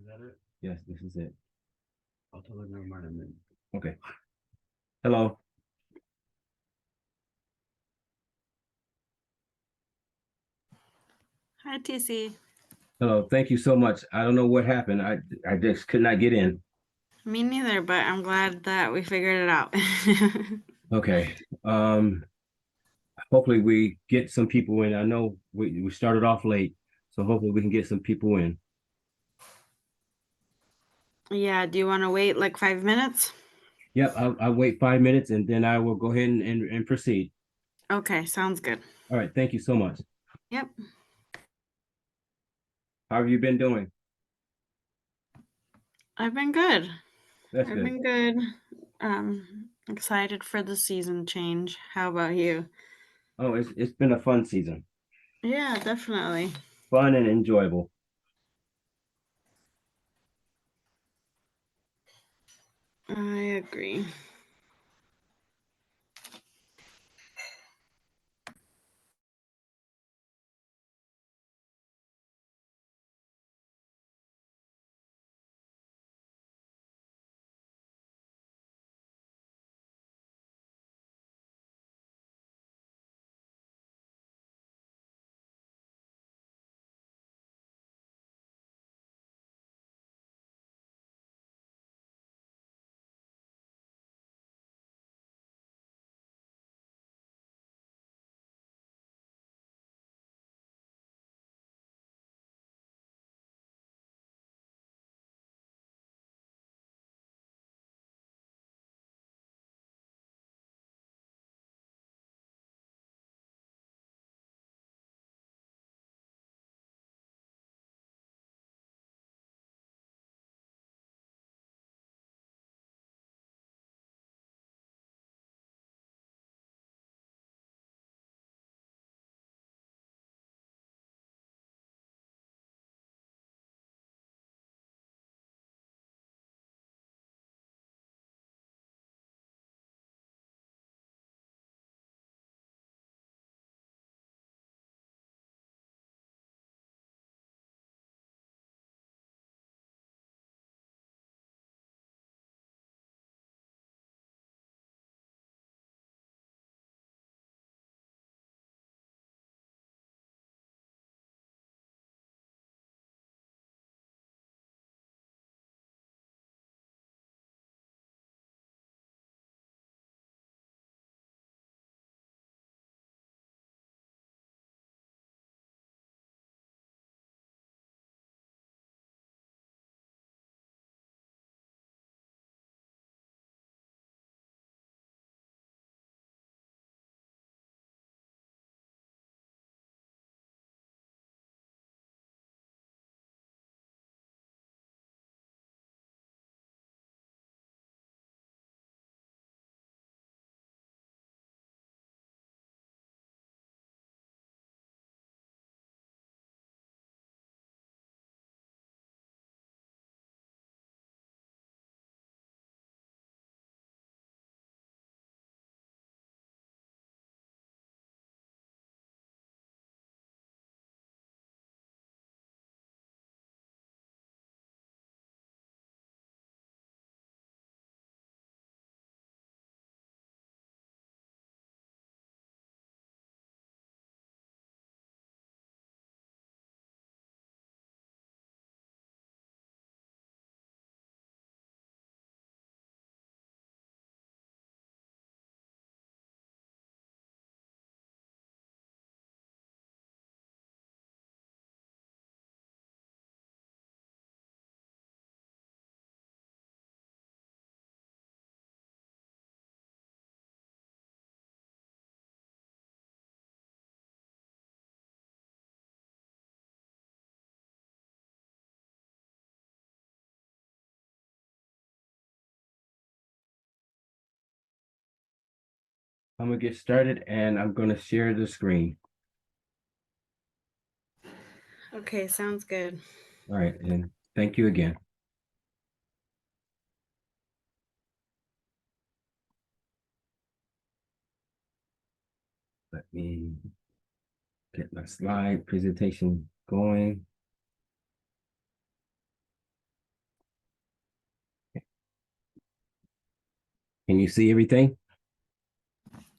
Is that it? Yes, this is it. I'll tell her never mind. I'm in. Okay. Hello. Hi, TC. Hello. Thank you so much. I don't know what happened. I just could not get in. Me neither, but I'm glad that we figured it out. Okay. Hopefully we get some people in. I know we started off late, so hopefully we can get some people in. Yeah, do you want to wait like 5 minutes? Yep, I'll wait 5 minutes and then I will go ahead and proceed. Okay, sounds good. All right, thank you so much. Yep, How have you been doing? I've been good. That's I've good. been good. Excited for the season change. How about you? Oh, it's been a fun season. Yeah, definitely. Fun and enjoyable. I agree. I'm gonna get started and I'm gonna share the screen. Okay, sounds good. All right, and thank you again. Let me get my slide presentation going. Can you see everything?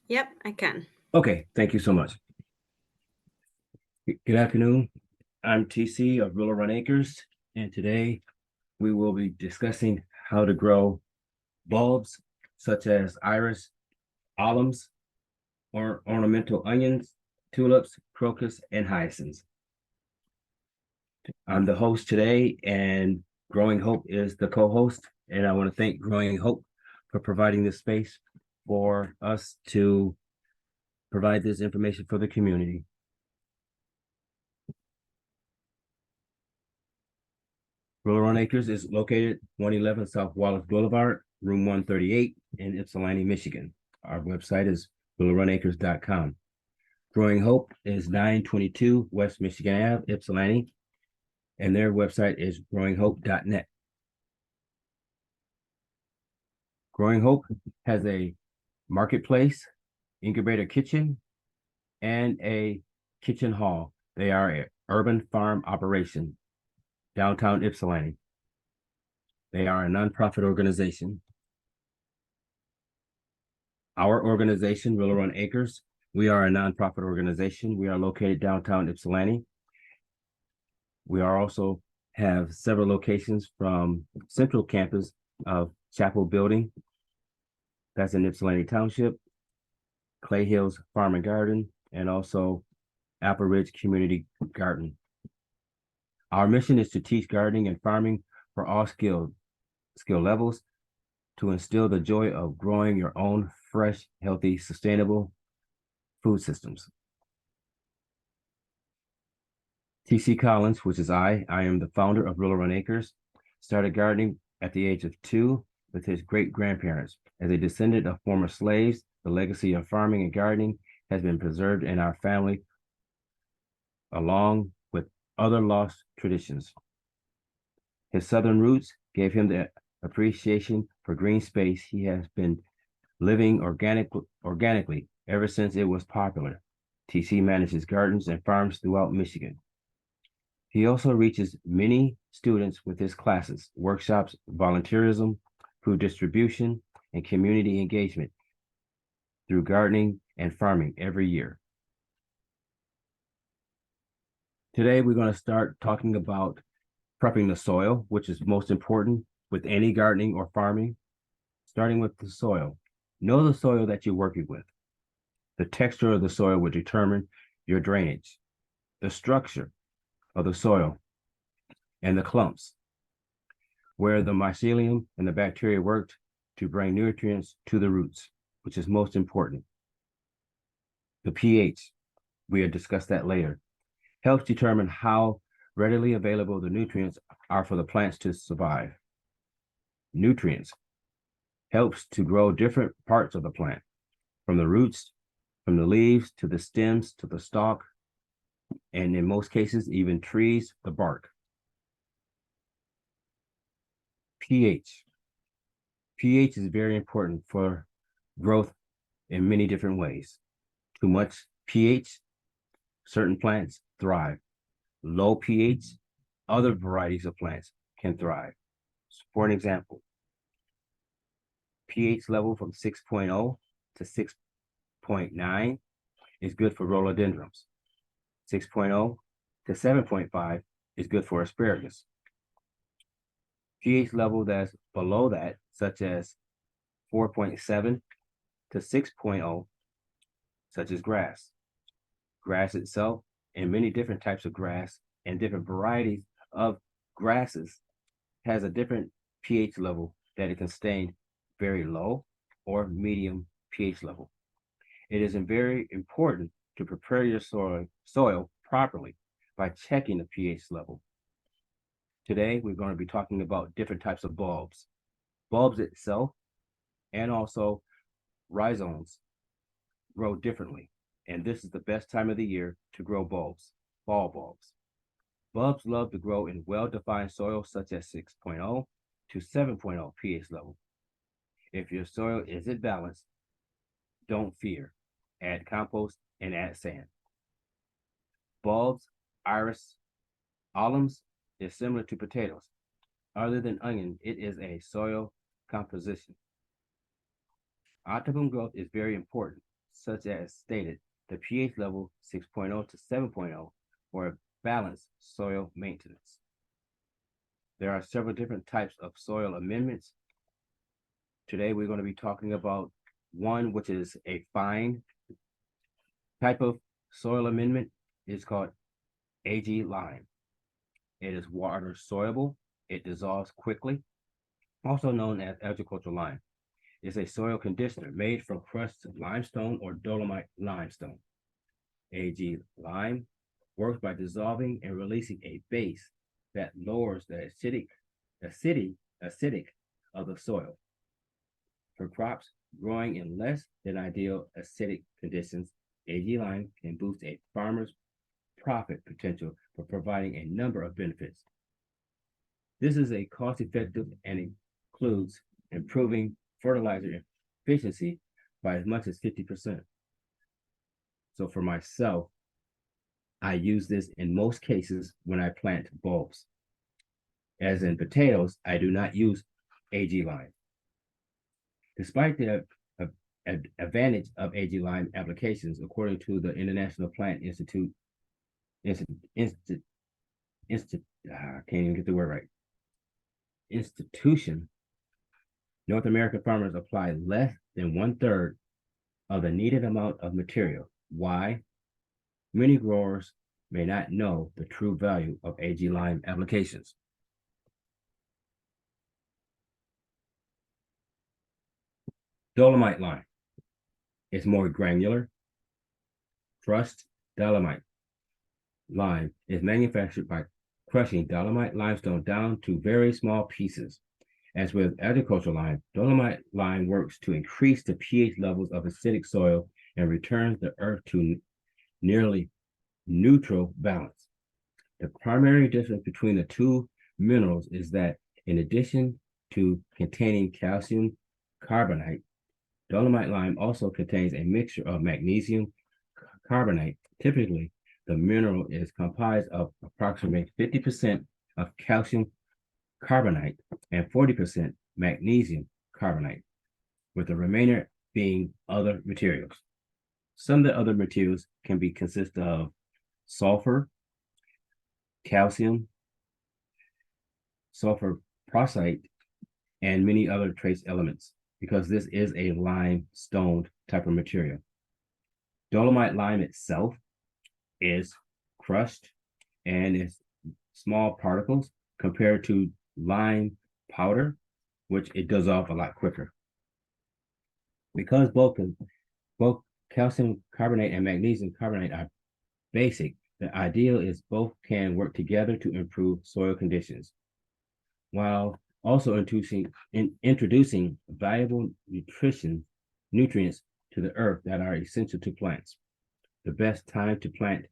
Yep, I can. Okay, thank you so much. Good afternoon. I'm TC of Willow Run Acres, and today we will be discussing how to grow bulbs such as iris, alliums, or ornamental onions, tulips, crocus, and hyacinths. I'm the host today, and Growing Hope is the co-host, and I want to thank Growing Hope for providing this space for us to provide this information for the community. Willow Run Acres is located 111 South Wallace Boulevard, room 138 in Ypsilanti, Michigan. Our website is willowrunacres.com. Growing Hope is 922 West Michigan Ave, Ypsilanti, and their website is growinghope.net. Growing Hope has a marketplace, incubator kitchen, and a kitchen hall. They are an urban farm operation, downtown Ypsilanti. They are a nonprofit organization. Our organization, Willow Run Acres, we are a nonprofit organization. We are located downtown Ypsilanti. We are also have several locations from Central Campus of Chapel Building. That's in Ypsilanti Township, Clay Hills Farm and Garden, and also Apple Ridge Community Garden. Our mission is to teach gardening and farming for all skill levels, to instill the joy of growing your own fresh, healthy, sustainable food systems. TC Collins, which is I am the founder of Willow Run Acres, started gardening at the age of 2 with his great-grandparents. As a descendant of former slaves, the legacy of farming and gardening has been preserved in our family, along with other lost traditions. His Southern roots gave him the appreciation for green space. He has been living organically ever since it was popular. TC manages gardens and farms throughout Michigan. He also reaches many students with his classes, workshops, volunteerism, food distribution, and community engagement through gardening and farming every year. Today, we're going to start talking about prepping the soil, which is most important with any gardening or farming. Starting with the soil. Know the soil that you're working with. The texture of the soil will determine your drainage, the structure of the soil, and the clumps, where the mycelium and the bacteria worked to bring nutrients to the roots, which is most important. The pH, we'll discuss that later, helps determine how readily available the nutrients are for the plants to survive. Nutrients helps to grow different parts of the plant, from the roots, from the leaves, to the stems, to the stalk, and in most cases, even trees, the bark. pH. pH is very important for growth in many different ways. Too much pH, certain plants thrive. Low pH, other varieties of plants can thrive. For an example, pH level from 6.0 to 6.9 is good for rhododendrons. 6.0 to 7.5 is good for asparagus. pH level that's below that, such as 4.7 to 6.0, such as grass. Grass itself, and many different types of grass and different varieties of grasses, has a different pH level that it can sustain very low or medium pH level. It is very important to prepare your soil properly by checking the pH level. Today, we're going to be talking about different types of bulbs. Bulbs itself and also rhizomes grow differently, and this is the best time of the year to grow bulbs, fall bulbs. Bulbs love to grow in well-defined soil such as 6.0 to 7.0 pH level. If your soil isn't balanced, don't fear. Add compost and add sand. Bulbs, iris, alliums is similar to potatoes. Other than onion, it is a soil composition. Optimum growth is very important, such as stated, the pH level 6.0 to 7.0 for a balanced soil maintenance. There are several different types of soil amendments. Today, we're going to be talking about one, which is a fine type of soil amendment. It's called AG lime. It is water soluble. It dissolves quickly, also known as agricultural lime. It's a soil conditioner made from crushed limestone or dolomite limestone. AG lime works by dissolving and releasing a base that lowers the acidic of the soil. For crops growing in less than ideal acidic conditions, AG lime can boost a farmer's profit potential for providing a number of benefits. This is a cost-effective and includes improving fertilizer efficiency by as much as 50%. So for myself, I use this in most cases when I plant bulbs. As in potatoes, I do not use AG lime. Despite the advantage of AG lime applications, according to the International Plant Institute, I can't even get the word right. Institution, North American farmers apply less than 1/3 of the needed amount of material. Why? Many growers may not know the true value of AG lime applications. Dolomite lime is more granular. Crushed dolomite lime is manufactured by crushing dolomite limestone down to very small pieces. As with agricultural lime, dolomite lime works to increase the pH levels of acidic soil and returns the earth to nearly neutral balance. The primary difference between the two minerals is that in addition to containing calcium carbonate, dolomite lime also contains a mixture of magnesium carbonate. Typically, the mineral is comprised of approximately 50% of calcium carbonate and 40% magnesium carbonate, with the remainder being other materials. Some of the other materials can consist of sulfur, calcium, sulfur proxide, and many other trace elements, because this is a limestone type of material. Dolomite lime itself is crushed and is small particles compared to lime powder, which it dissolves a lot quicker. Because both calcium carbonate and magnesium carbonate are basic, the ideal is both can work together to improve soil conditions, while also introducing valuable nutrients to the earth that are essential to plants. The best time to plant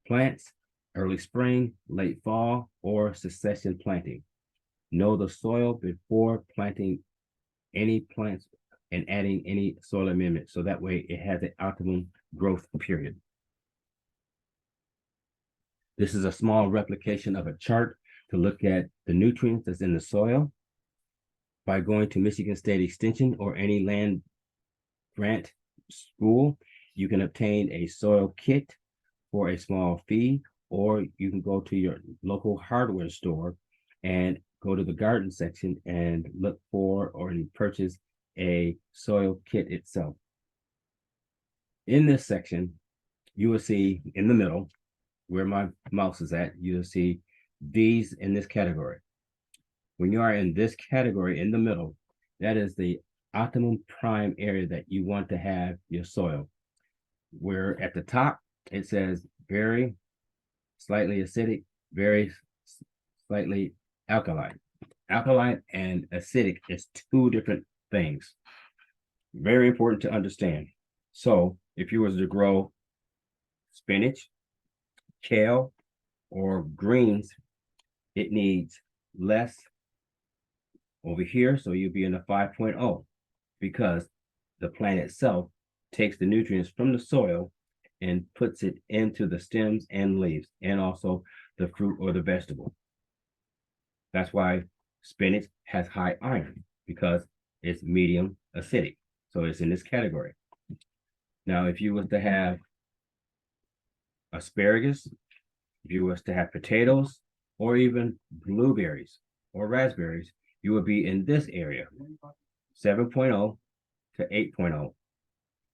plants: early spring, late fall, or succession planting. Know the soil before planting any plants and adding any soil amendment, so that way it has an optimum growth period. This is a small replication of a chart to look at the nutrients that's in the soil. By going to Michigan State Extension or any land grant school, you can obtain a soil kit for a small fee, or you can go to your local hardware store and go to the garden section and look for or purchase a soil kit itself. In this section, you will see in the middle, where my mouse is at, you'll see these in this category. When you are in this category in the middle, that is the optimum prime area that you want to have your soil. Where at the top, it says very slightly acidic, very slightly alkaline. Alkaline and acidic is two different things. Very important to understand. So if you was to grow spinach, kale, or greens, it needs less over here. So you'll be in a 5.0, because the plant itself takes the nutrients from the soil and puts it into the stems and leaves, and also the fruit or the vegetable. That's why spinach has high iron, because it's medium acidic. So it's in this category. Now, if you was to have asparagus, if you was to have potatoes, or even blueberries or raspberries, you would be in this area, 7.0 to 8.0,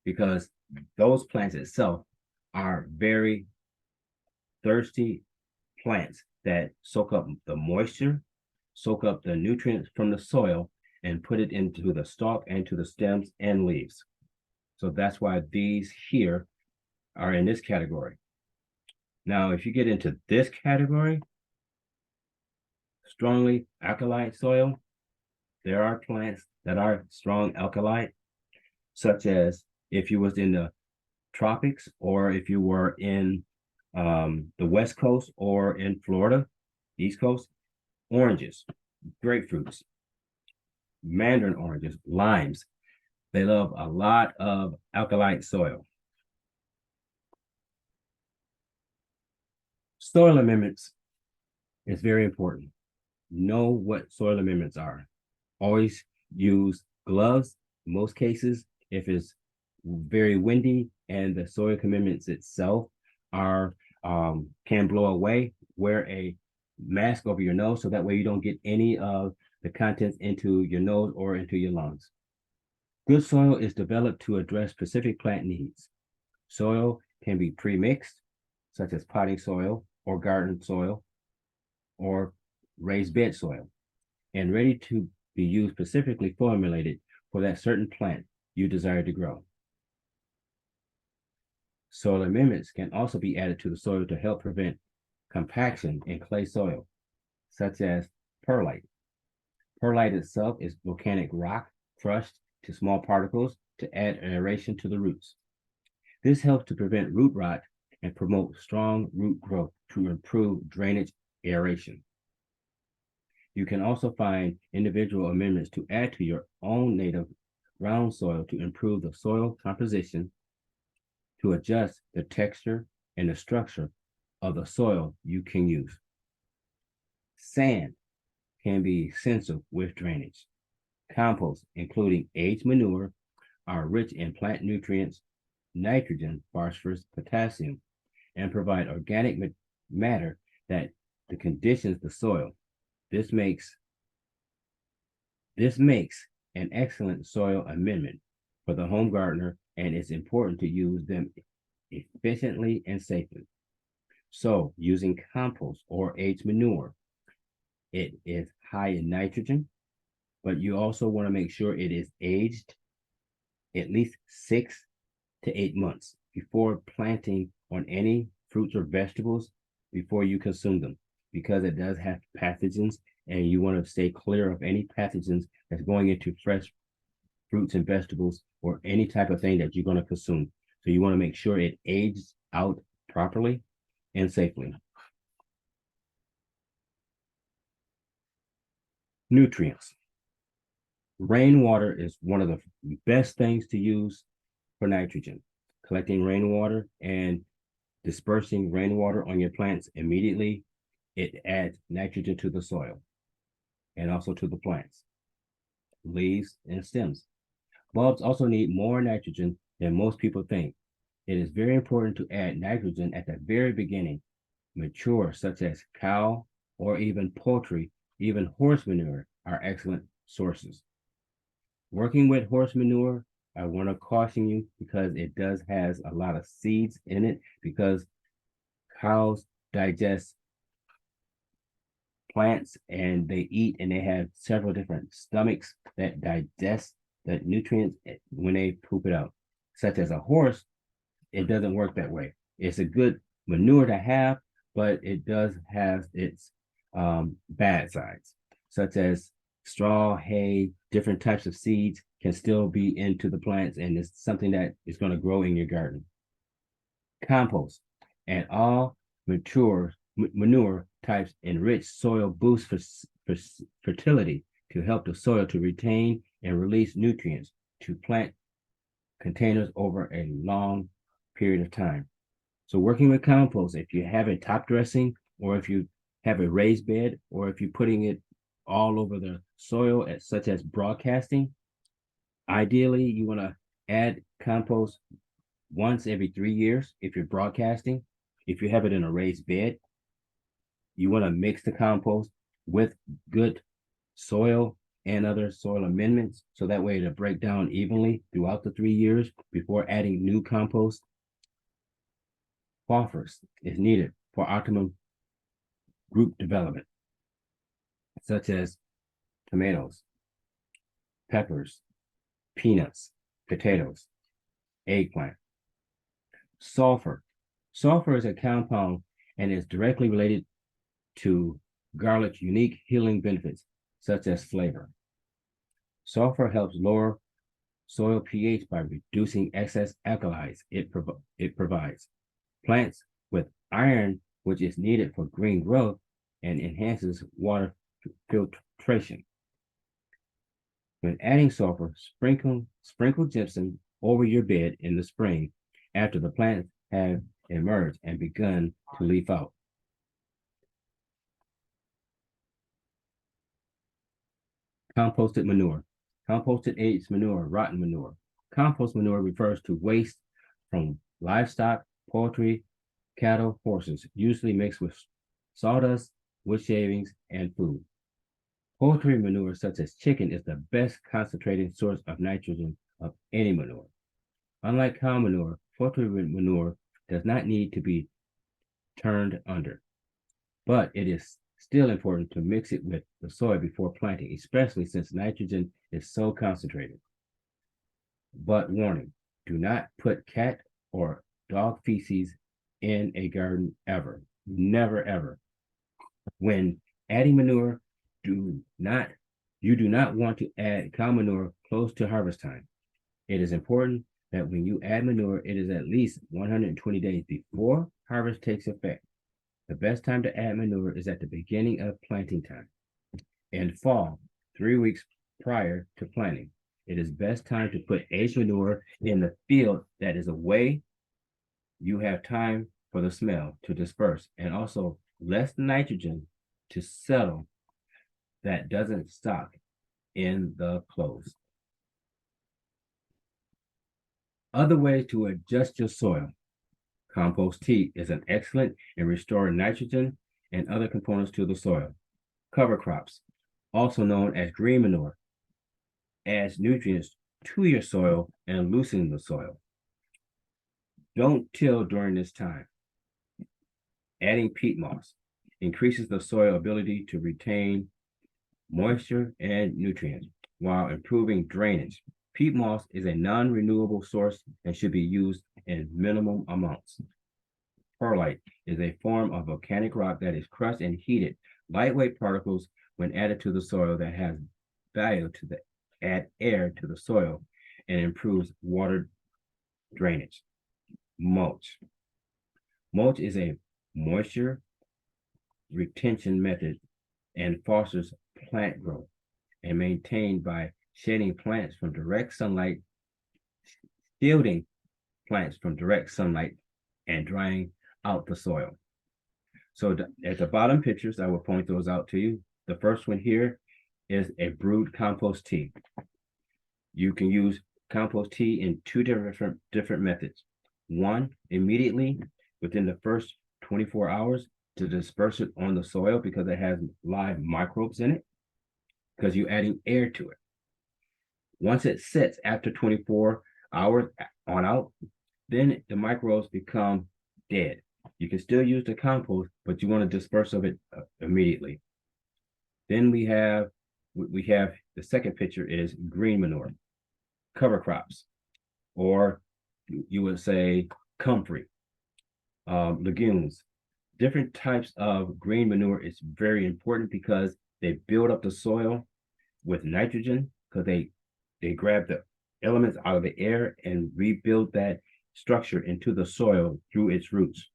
because those plants itself are very thirsty plants that soak up the moisture, soak up the nutrients from the soil, and put it into the stalk and to the stems and leaves. So that's why these here are in this category. Now, if you get into this category, strongly alkaline soil, there are plants that are strong alkaline, such as if you was in the tropics or if you were in the West Coast or in Florida, East Coast, oranges, grapefruits, mandarin oranges, limes. They love a lot of alkaline soil. Soil amendments is very important. Know what soil amendments are. Always use gloves. In most cases, if it's very windy and the soil amendments itself are can blow away, wear a mask over your nose so that way you don't get any of the contents into your nose or into your lungs. Good soil is developed to address specific plant needs. Soil can be pre-mixed, such as potting soil or garden soil or raised bed soil, and ready to be used specifically formulated for that certain plant you desire to grow. Soil amendments can also be added to the soil to help prevent compaction in clay soil, such as perlite. Perlite itself is volcanic rock crushed to small particles to add aeration to the roots. This helps to prevent root rot and promote strong root growth to improve drainage aeration. You can also find individual amendments to add to your own native ground soil to improve the soil composition, to adjust the texture and the structure of the soil you can use. Sand can be essential with drainage. Compost, including aged manure, are rich in plant nutrients, nitrogen, phosphorus, potassium, and provide organic matter that conditions the soil. This makes an excellent soil amendment for the home gardener, and it's important to use them efficiently and safely. So, using compost or aged manure, it is high in nitrogen, but you also want to make sure it is aged at least 6 to 8 months before planting on any fruits or vegetables before you consume them, because it does have pathogens and you want to stay clear of any pathogens that's going into fresh fruits and vegetables or any type of thing that you're going to consume. So you want to make sure it ages out properly and safely. Nutrients. Rainwater is one of the best things to use for nitrogen. Collecting rainwater and dispersing rainwater on your plants immediately, it adds nitrogen to the soil and also to the plants, leaves, and stems. Bulbs also need more nitrogen than most people think. It is very important to add nitrogen at the very beginning. Mature, such as cow or even poultry, even horse manure are excellent sources. Working with horse manure, I want to caution you because it does has a lot of seeds in it, because cows digest plants and they eat and they have several different stomachs that digest the nutrients when they poop it out. Such as a horse, it doesn't work that way. It's a good manure to have, but it does have its bad sides, such as straw, hay, different types of seeds can still be into the plants, and it's something that is going to grow in your garden. Compost and all manure types enrich soil boost for fertility to help the soil to retain and release nutrients to plant containers over a long period of time. So working with compost, if you have a top dressing or if you have a raised bed or if you're putting it all over the soil, such as broadcasting, Ideally, you want to add compost once every 3 years if you're broadcasting. If you have it in a raised bed, you want to mix the compost with good soil and other soil amendments so that way it'll break down evenly throughout the 3 years before adding new compost. Phosphorus is needed for optimum group development, such as tomatoes, peppers, peanuts, potatoes, eggplant. Sulfur. Sulfur is a compound and is directly related to garlic's unique healing benefits, such as flavor. Sulfur helps lower soil pH by reducing excess alkalis it provides. Plants with iron, which is needed for green growth and enhances water filtration. When adding sulfur, sprinkle gypsum over your bed in the spring after the plants have emerged and begun to leaf out. Composted manure. Composted aids manure, rotten manure. Compost manure refers to waste from livestock, poultry, cattle, horses, usually mixed with sawdust, wood shavings, and food. Poultry manure, such as chicken, is the best concentrated source of nitrogen of any manure. Unlike cow manure, poultry manure does not need to be turned under, but it is still important to mix it with the soil before planting, especially since nitrogen is so concentrated. But warning, do not put cat or dog feces in a garden ever. Never, ever. When adding manure, you do not want to add cow manure close to harvest time. It is important that when you add manure, it is at least 120 days before harvest takes effect. The best time to add manure is at the beginning of planting time. In fall, 3 weeks prior to planting, it is best time to put aged manure in the field that is away. You have time for the smell to disperse and also less nitrogen to settle that doesn't stock in the clothes. Other ways to adjust your soil. Compost tea is an excellent in restoring nitrogen and other components to the soil. Cover crops, also known as green manure, adds nutrients to your soil and loosens the soil. Don't till during this time. Adding peat moss increases the soil ability to retain moisture and nutrients while improving drainage. Peat moss is a non-renewable source and should be used in minimum amounts. Perlite is a form of volcanic rock that is crushed and heated. Lightweight particles, when added to the soil, that has value to add air to the soil and improves water drainage. Mulch. Mulch is a moisture retention method and fosters plant growth and maintained by shedding plants from direct sunlight, shielding plants from direct sunlight, and drying out the soil. So at the bottom pictures, I will point those out to you. The first one here is a brewed compost tea. You can use compost tea in two different methods. One, immediately within the first 24 hours to disperse it on the soil because it has live microbes in it, because you're adding air to it. Once it sits after 24 hours on out, then the microbes become dead. You can still use the compost, but you want to disperse of it immediately. Then we have the second picture is green manure, cover crops, or you would say comfrey, legumes. Different types of green manure is very important because they build up the soil with nitrogen because they grab the elements out of the air and rebuild that structure into the soil through its roots.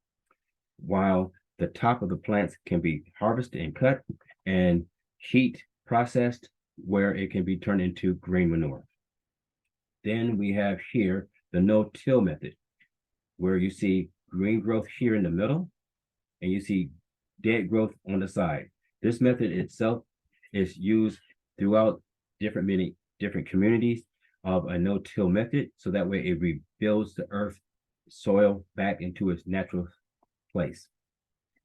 While the top of the plants can be harvested and cut and heat processed where it can be turned into green manure. Then we have here the no-till method, where you see green growth here in the middle and you see dead growth on the side. This method itself is used throughout many different communities. of a no-till method, so that way it rebuilds the earth soil back into its natural place.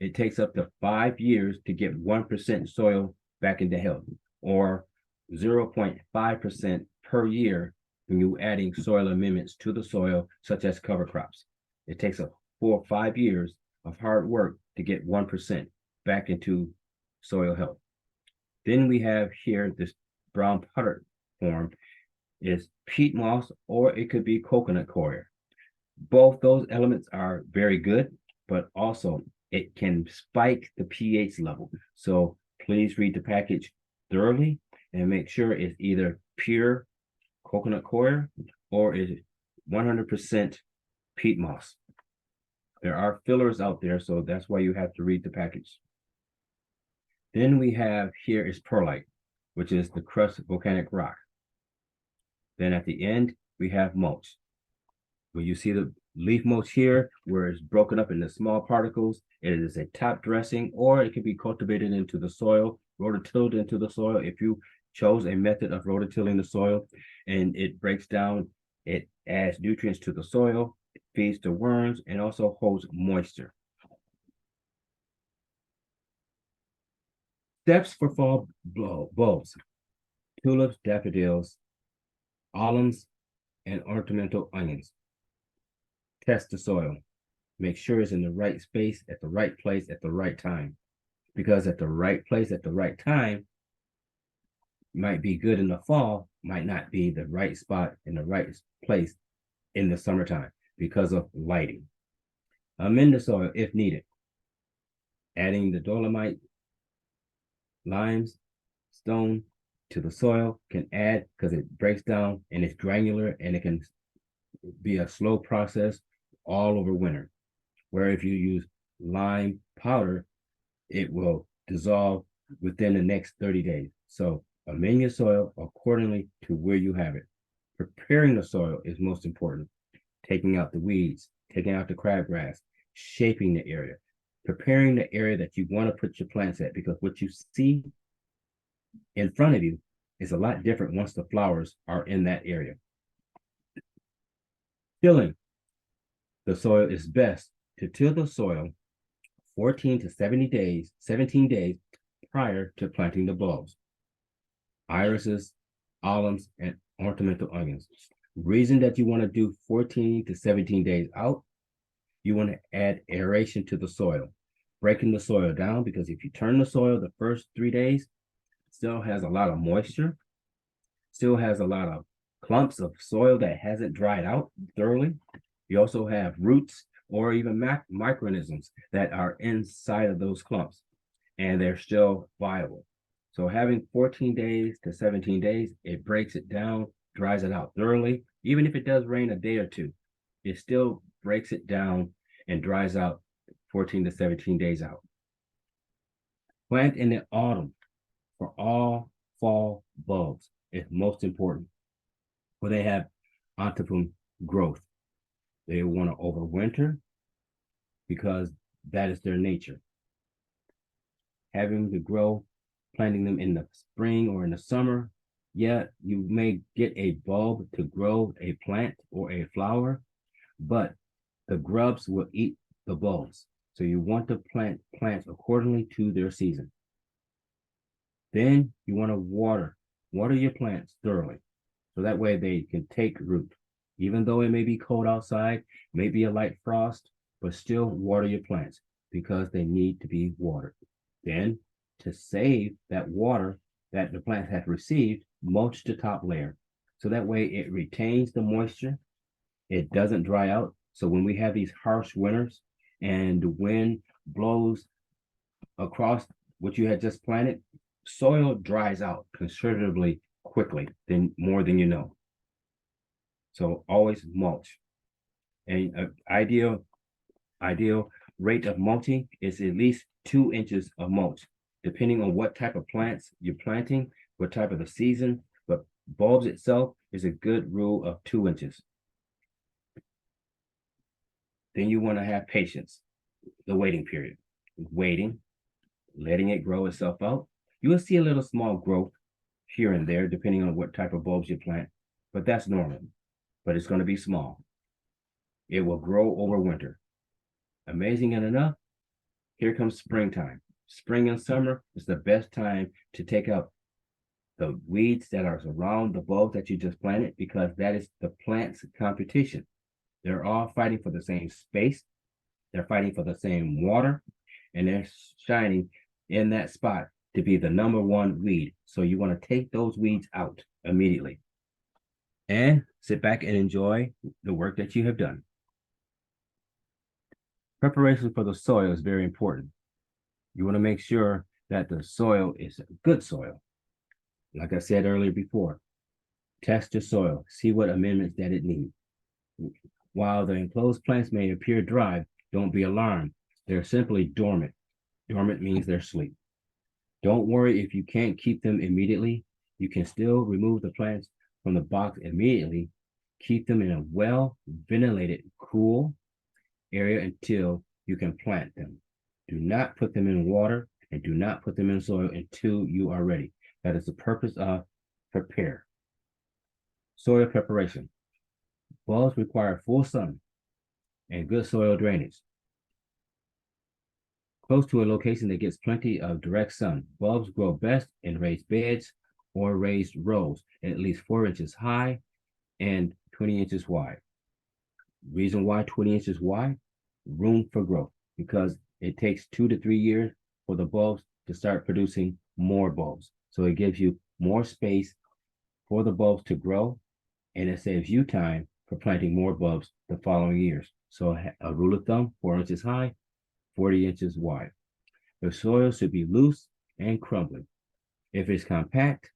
It takes up to 5 years to get 1% soil back into health, or 0.5% per year when you're adding soil amendments to the soil, such as cover crops. It takes up 4 or 5 years of hard work to get 1% back into soil health. Then we have here this brown powder form is peat moss, or it could be coconut coir. Both those elements are very good, but also it can spike the pH level. So please read the package thoroughly and make sure it's either pure coconut coir or is 100% peat moss. There are fillers out there, so that's why you have to read the package. Then we have here is perlite, which is the crushed volcanic rock. Then at the end, we have mulch. When you see the leaf mulch here, where it's broken up into small particles, it is a top dressing, or it can be cultivated into the soil, rototilled into the soil. If you chose a method of rototilling the soil and it breaks down, it adds nutrients to the soil, it feeds the worms, and also holds moisture. Steps for fall bulbs: tulips, daffodils, alliums, and ornamental onions. Test the soil. Make sure it's in the right space, at the right place, at the right time. Because at the right place, at the right time, might be good in the fall, might not be the right spot in the right place in the summertime because of lighting. Amend the soil if needed. Adding the dolomite, limes, stone to the soil can add, because it breaks down and it's granular, and it can be a slow process all over winter. Where if you use lime powder, it will dissolve within the next 30 days. So amend your soil accordingly to where you have it. Preparing the soil is most important. Taking out the weeds, taking out the crabgrass, shaping the area, preparing the area that you want to put your plants at, because what you see in front of you is a lot different once the flowers are in that area. Tilling the soil is best to till the soil 14 to 17 days prior to planting the bulbs, irises, alliums, and ornamental onions. Reason that you want to do 14 to 17 days out, you want to add aeration to the soil, breaking the soil down, because if you turn the soil the first 3 days, still has a lot of moisture, still has a lot of clumps of soil that hasn't dried out thoroughly. You also have roots or even microorganisms that are inside of those clumps, and they're still viable. So having 14 days to 17 days, it breaks it down, dries it out thoroughly. Even if it does rain a day or two, it still breaks it down and dries out 14 to 17 days out. Plant in the autumn for all fall bulbs is most important, where they have optimum growth. They want to overwinter because that is their nature. Having to grow, planting them in the spring or in the summer, yeah, you may get a bulb to grow a plant or a flower, but the grubs will eat the bulbs. So you want to plant plants accordingly to their season. Then you want to water your plants thoroughly, so that way they can take root. Even though it may be cold outside, maybe a light frost, but still water your plants because they need to be watered. Then, to save that water that the plant has received, mulch the top layer. So that way it retains the moisture, it doesn't dry out. So when we have these harsh winters and the wind blows across what you had just planted, soil dries out considerably quickly, more than you know. So always mulch. And ideal rate of mulching is at least 2 inches of mulch, depending on what type of plants you're planting, what type of the season. But bulbs itself is a good rule of 2 inches. Then you want to have patience, the waiting period. Waiting, letting it grow itself out. You will see a little small growth here and there, depending on what type of bulbs you plant. but that's normal. But it's going to be small. It will grow over winter. Amazing enough, here comes springtime. Spring and summer is the best time to take out the weeds that are around the bulbs that you just planted, because that is the plant's competition. They're all fighting for the same space. They're fighting for the same water, and they're shining in that spot to be the number one weed. So you want to take those weeds out immediately and sit back and enjoy the work that you have done. Preparation for the soil is very important. You want to make sure that the soil is a good soil. Like I said earlier before, test the soil, see what amendments that it needs. While the enclosed plants may appear dry, don't be alarmed. They're simply dormant. Dormant means they're asleep. Don't worry if you can't keep them immediately. You can still remove the plants from the box immediately. Keep them in a well-ventilated, cool area until you can plant them. Do not put them in water and do not put them in soil until you are ready. That is the purpose of prepare. Soil preparation. Bulbs require full sun and good soil drainage. Close to a location that gets plenty of direct sun. Bulbs grow best in raised beds or raised rows, at least 4 inches high and 20 inches wide. Reason why 20 inches wide? Room for growth, because it takes 2 to 3 years for the bulbs to start producing more bulbs. So it gives you more space for the bulbs to grow, and it saves you time for planting more bulbs the following years. So a rule of thumb, 4 inches high, 40 inches wide. The soil should be loose and crumbly. If it's compact,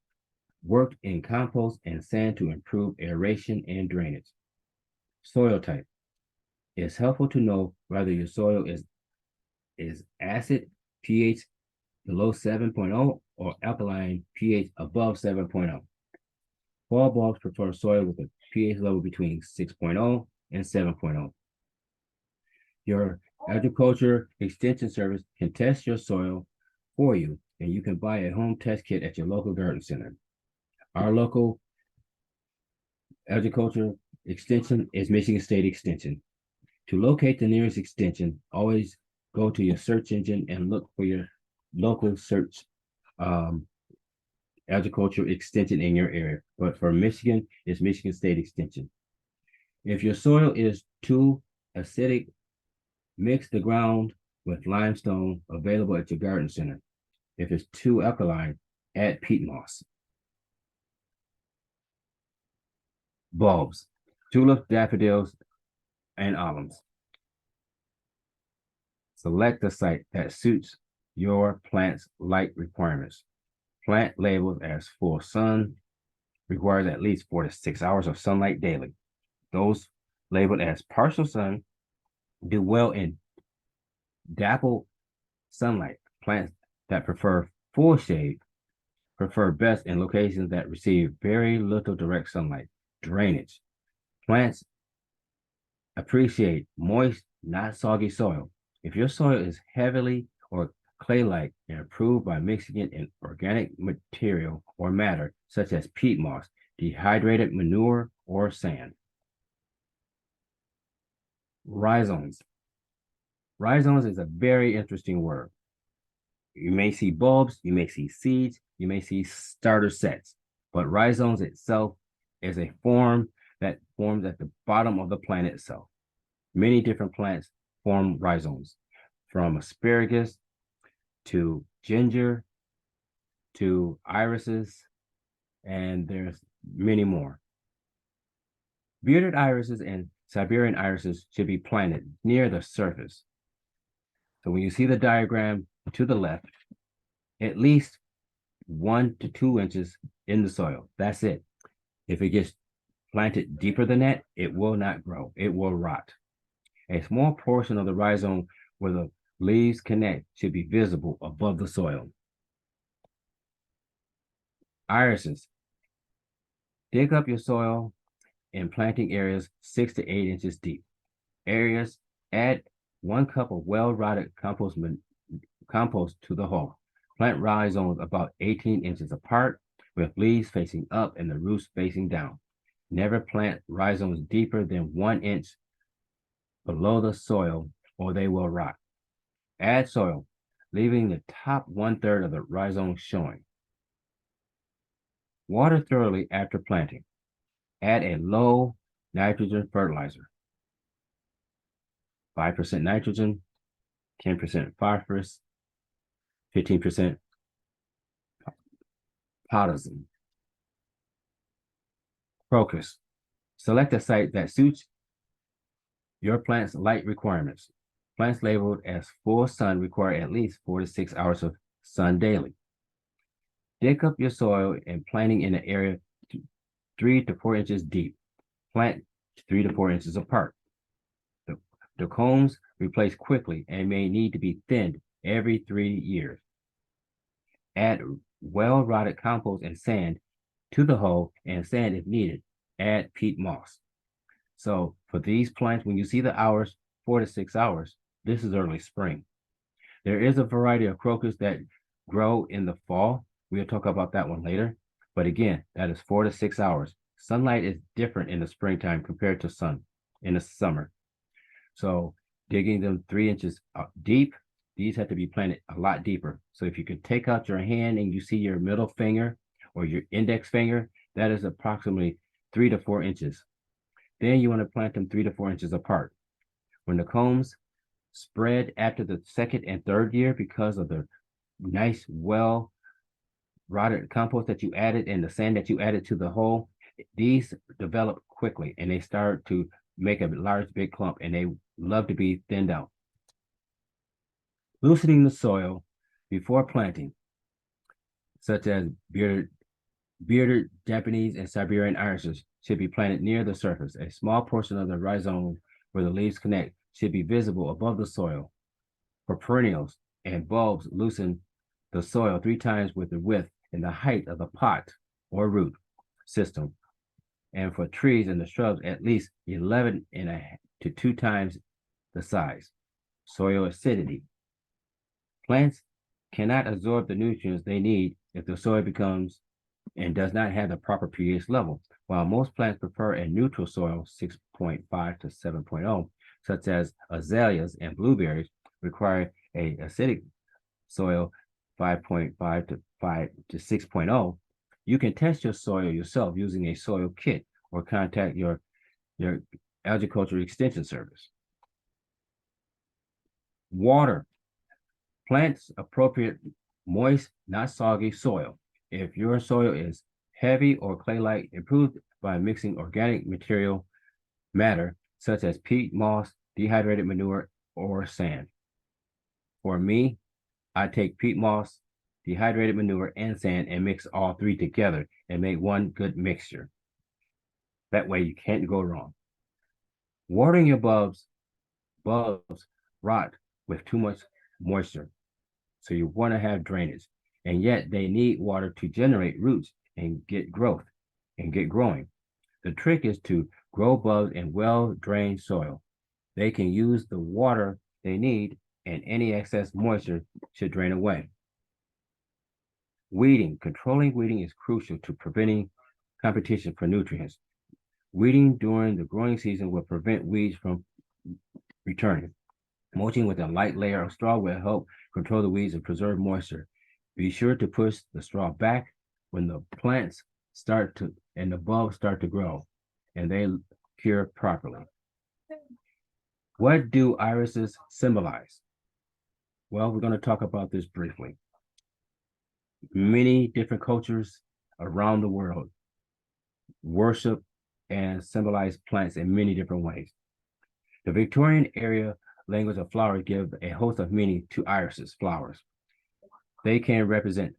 work in compost and sand to improve aeration and drainage. Soil type. It's helpful to know whether your soil is acid, pH below 7.0, or alkaline, pH above 7.0. Fall bulbs prefer soil with a pH level between 6.0 and 7.0. Your agriculture extension service can test your soil for you, and you can buy a home test kit at your local garden center. Our local agriculture extension is Michigan State Extension. To locate the nearest extension, always go to your search engine and look for your local search agriculture extension in your area. But for Michigan, it's Michigan State Extension. If your soil is too acidic, mix the ground with limestone available at your garden center. If it's too alkaline, add peat moss. Bulbs, tulips, daffodils, and alliums. Select the site that suits your plant's light requirements. Plant labeled as full sun requires at least 4 to 6 hours of sunlight daily. Those labeled as partial sun do well in dappled sunlight. Plants that prefer full shade prefer best in locations that receive very little direct sunlight. Drainage. Plants appreciate moist, not soggy soil. If your soil is heavily or clay-like and improved by mixing it in organic material or matter, such as peat moss, dehydrated manure, or sand. Rhizomes. Rhizomes is a very interesting word. You may see bulbs, you may see seeds, you may see starter sets, but rhizomes itself is a form that forms at the bottom of the plant itself. Many different plants form rhizomes, from asparagus to ginger to irises, and there's many more. Bearded irises and Siberian irises should be planted near the surface. So when you see the diagram to the left, at least 1 to 2 inches in the soil. That's it. If it gets planted deeper than that, it will not grow. It will rot. A small portion of the rhizome where the leaves connect should be visible above the soil. Irises. Dig up your soil in planting areas 6 to 8 inches deep. Areas, add 1 cup of well-rotted compost to the hole. Plant rhizomes about 18 inches apart with leaves facing up and the roots facing down. Never plant rhizomes deeper than 1 inch below the soil or they will rot. Add soil, leaving the top 1/3 of the rhizome showing. Water thoroughly after planting. Add a low nitrogen fertilizer, 5% nitrogen, 10% phosphorus, 15% potassium. Crocus. Select a site that suits your plant's light requirements. Plants labeled as full sun require at least 4 to 6 hours of sun daily. Dig up your soil and planting in an area 3 to 4 inches deep. Plant 3 to 4 inches apart. The combs replace quickly and may need to be thinned every 3 years. Add well-rotted compost and sand to the hole, and sand if needed. Add peat moss. So for these plants, when you see the hours, 4 to 6 hours, this is early spring. There is a variety of crocus that grow in the fall. We'll talk about that one later. But again, that is 4 to 6 hours. Sunlight is different in the springtime compared to sun in the summer. So digging them 3 inches deep, these have to be planted a lot deeper. So if you could take out your hand and you see your middle finger or your index finger, that is approximately 3 to 4 inches. Then you want to plant them 3 to 4 inches apart. When the combs spread after the second and third year because of the nice, well-rotted compost that you added and the sand that you added to the hole, these develop quickly and they start to make a large, big clump, and they love to be thinned out. Loosening the soil before planting, such as bearded Japanese and Siberian irises, should be planted near the surface. A small portion of the rhizome where the leaves connect should be visible above the soil. For perennials and bulbs, loosen the soil 3 times with the width and the height of the pot or root system. And for trees and the shrubs, at least 11 to 2 times the size. Soil acidity. Plants cannot absorb the nutrients they need if the soil becomes and does not have the proper pH level. While most plants prefer a neutral soil, 6.5 to 7.0, such as azaleas and blueberries, require a acidic soil, 5.5 to 6.0. You can test your soil yourself using a soil kit or contact your agriculture extension service. Water. Plants appropriate moist, not soggy soil. If your soil is heavy or clay-like, improved by mixing organic matter such as peat moss, dehydrated manure, or sand. For me, I take peat moss, dehydrated manure, and sand and mix all 3 together and make one good mixture. That way you can't go wrong. Watering your bulbs rot with too much moisture. So you want to have drainage, and yet they need water to generate roots and get growth and get growing. The trick is to grow bulbs in well-drained soil. They can use the water they need, and any excess moisture should drain away. Weeding. Controlling weeding is crucial to preventing competition for nutrients. Weeding during the growing season will prevent weeds from returning. Mulching with a light layer of straw will help control the weeds and preserve moisture. Be sure to push the straw back when the plants start to and the bulbs start to grow and they cure properly. What do irises symbolize? Well, we're going to talk about this briefly. Many different cultures around the world worship and symbolize plants in many different ways. The Victorian area language of flowers give a host of meaning to irises flowers. They can represent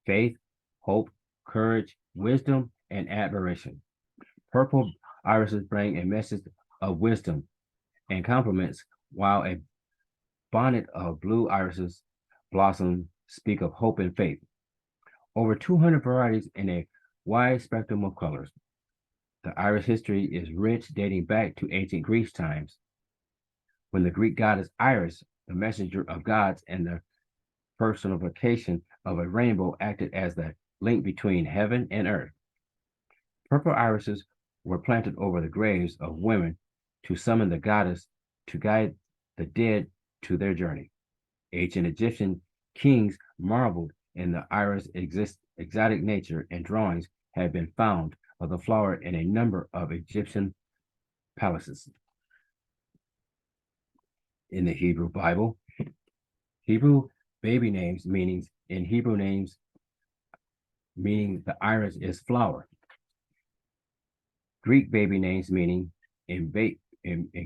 faith, hope, courage, wisdom, and admiration. Purple irises bring a message of wisdom and compliments, while a bonnet of blue irises blossoms speak of hope and faith. Over 200 varieties in a wide spectrum of colors. The iris history is rich, dating back to ancient Greece times, when the Greek goddess Iris, the messenger of gods and the personification of a rainbow, acted as the link between heaven and earth. Purple irises were planted over the graves of women to summon the goddess to guide the dead to their journey. Ancient Egyptian kings marveled in the iris' exotic nature, and drawings have been found of the flower in a number of Egyptian palaces. In the Hebrew Bible, Hebrew baby names meanings in Hebrew names meaning the iris is flower. Greek baby names meaning in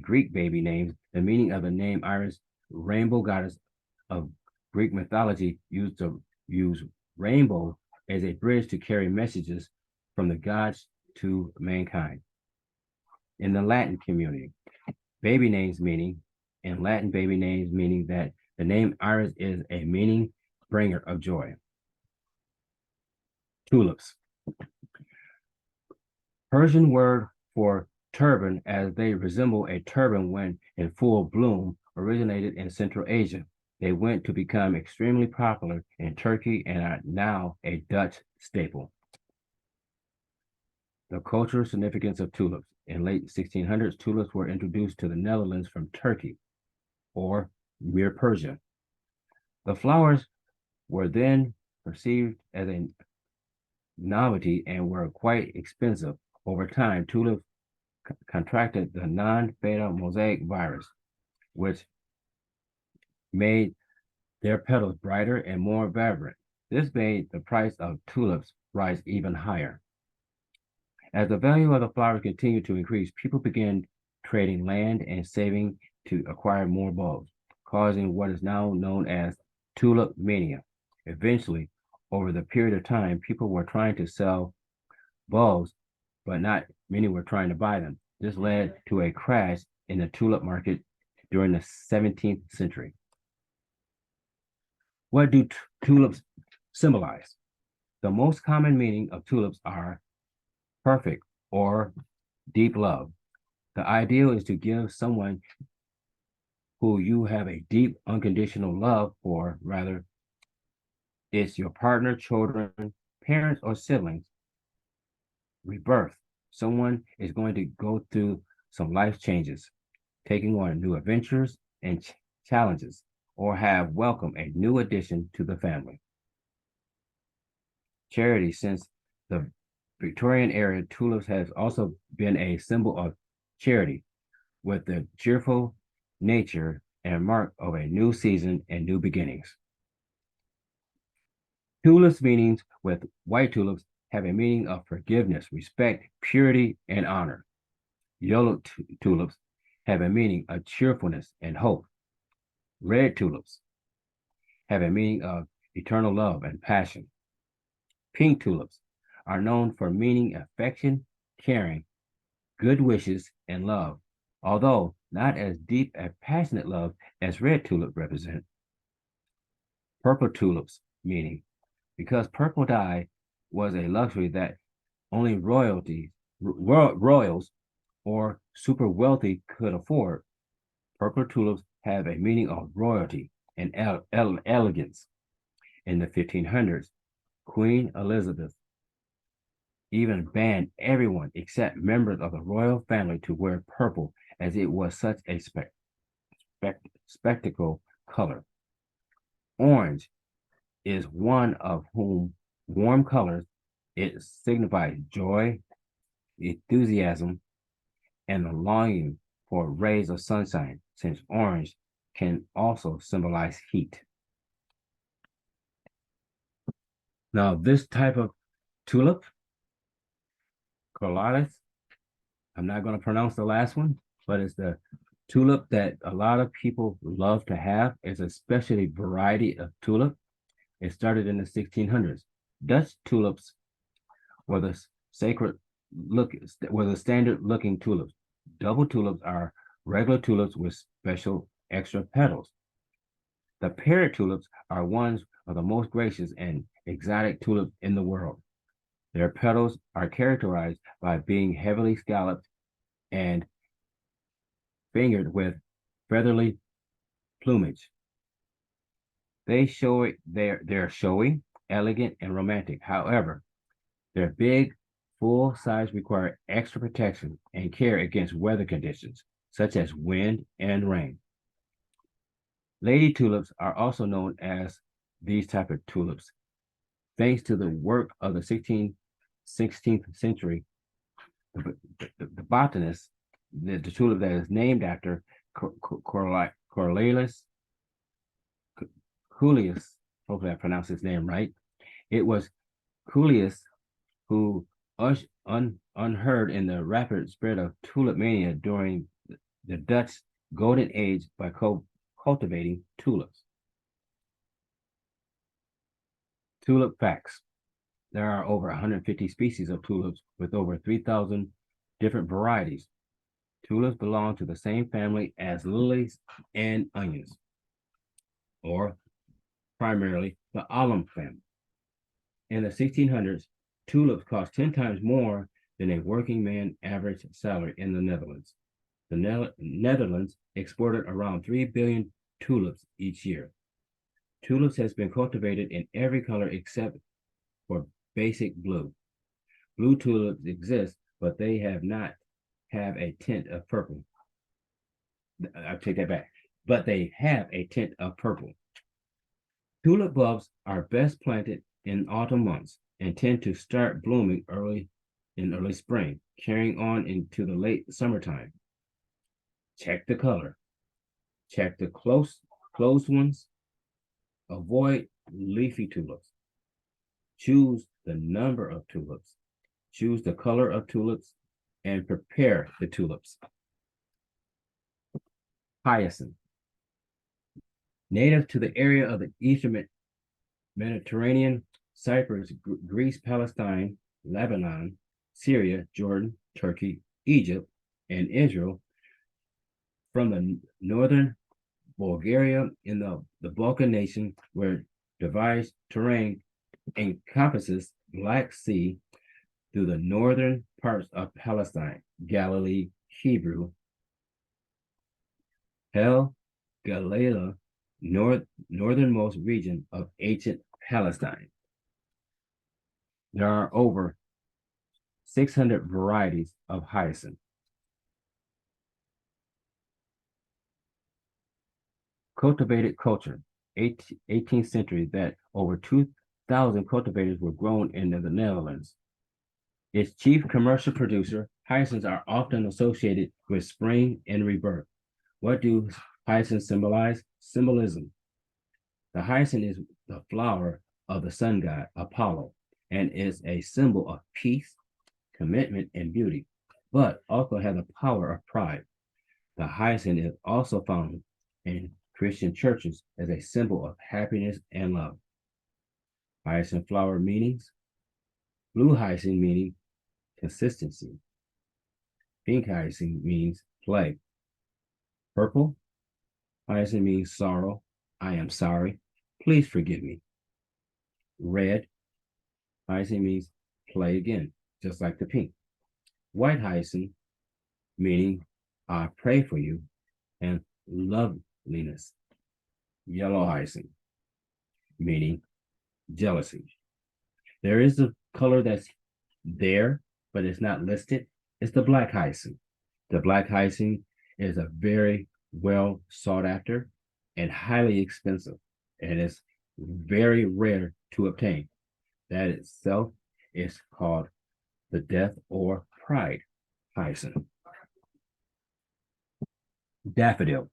Greek baby names, the meaning of the name Iris, rainbow goddess of Greek mythology, used to use rainbow as a bridge to carry messages from the gods to mankind. In the Latin community, baby names meaning in Latin baby names meaning that the name Iris is a meaning bringer of joy. Tulips. Persian word for turban, as they resemble a turban when in full bloom, originated in Central Asia. They went to become extremely popular in Turkey and are now a Dutch staple. The cultural significance of tulips. In late 1600s, tulips were introduced to the Netherlands from Turkey or Mir Persia. The flowers were then perceived as a novelty and were quite expensive. Over time, tulips contracted the non-fatal mosaic virus, which made their petals brighter and more vibrant. This made the price of tulips rise even higher. As the value of the flowers continued to increase, people began trading land and saving to acquire more bulbs, causing what is now known as tulip mania. Eventually, over the period of time, people were trying to sell bulbs, but not many were trying to buy them. This led to a crash in the tulip market during the 17th century. What do tulips symbolize? The most common meaning of tulips are perfect or deep love. The ideal is to give someone who you have a deep, unconditional love for, rather, it's your partner, children, parents, or siblings. Rebirth. Someone is going to go through some life changes, taking on new adventures and challenges, or have welcomed a new addition to the family. Charity. Since the Victorian era, tulips has also been a symbol of charity, with the cheerful nature and mark of a new season and new beginnings. Tulips meanings with white tulips have a meaning of forgiveness, respect, purity, and honor. Yellow tulips have a meaning of cheerfulness and hope. Red tulips have a meaning of eternal love and passion. Pink tulips are known for meaning affection, caring, good wishes, and love, although not as deep and passionate love as red tulips represent. Purple tulips meaning, because purple dye was a luxury that only royals or super wealthy could afford, purple tulips have a meaning of royalty and elegance. In the 1500s, Queen Elizabeth even banned everyone except members of the royal family to wear purple, as it was such a spectacle color. Orange is one of whom warm colors. It signifies joy, enthusiasm, and the longing for rays of sunshine, since orange can also symbolize heat. Now, this type of tulip, Corlalis, I'm not going to pronounce the last one, but it's the tulip that a lot of people love to have. It's a specialty variety of tulip. It started in the 1600s. Dutch tulips were the standard looking tulips. Double tulips are regular tulips with special extra petals. The parrot tulips are ones of the most gracious and exotic tulips in the world. Their petals are characterized by being heavily scalloped and fingered with feathery plumage. They're showy, elegant, and romantic. However, their big, full size require extra protection and care against weather conditions, such as wind and rain. Lady tulips are also known as these type of tulips, thanks to the work of the 16th century. The botanist, the tulip that is named after Cornelius Coelius, hopefully I pronounced his name right. It was Coelius who unheard in the rapid spread of tulip mania during the Dutch Golden Age by cultivating tulips. Tulip facts. There are over 150 species of tulips with over 3,000 different varieties. Tulips belong to the same family as lilies and onions, or primarily the Allium family. In the 1600s, tulips cost 10 times more than a working man average salary in the Netherlands. The Netherlands exported around 3 billion tulips each year. Tulips has been cultivated in every color except for basic blue. Blue tulips exist, but they have not have a tint of purple. I'll take that back. But they have a tint of purple. Tulip bulbs are best planted in autumn months and tend to start blooming early spring, carrying on into the late summertime. Check the color. Check the closed ones. Avoid leafy tulips. Choose the number of tulips. Choose the color of tulips and prepare the tulips. Hyacinth. Native to the area of the Eastern Mediterranean, Cyprus, Greece, Palestine, Lebanon, Syria, Jordan, Turkey, Egypt, and Israel, from the northern Bulgaria in the Balkan nation, where divides terrain encompasses Black Sea through the northern parts of Palestine, Galilee, Hebrew, Hell, Galilee, northernmost region of ancient Palestine. There are over 600 varieties of hyacinth. Cultivated culture, 18th century, that over 2,000 cultivators were grown in the Netherlands. Its chief commercial producer, hyacinths are often associated with spring and rebirth. What do hyacinths symbolize? Symbolism. The hyacinth is the flower of the sun god, Apollo, and is a symbol of peace, commitment, and beauty, but also has the power of pride. The hyacinth is also found in Christian churches as a symbol of happiness and love. Hyacinth flower meanings. Blue hyacinth meaning consistency. Pink hyacinth means play. Purple hyacinth means sorrow. I am sorry. Please forgive me. Red hyacinth means play again, just like the pink. White hyacinth meaning I pray for you and loveliness. Yellow hyacinth meaning jealousy. There is a color that's there, but it's not listed. It's the black hyacinth. The black hyacinth is a very well sought after and highly expensive, and it's very rare to obtain. That itself is called the death or pride hyacinth. Daffodil.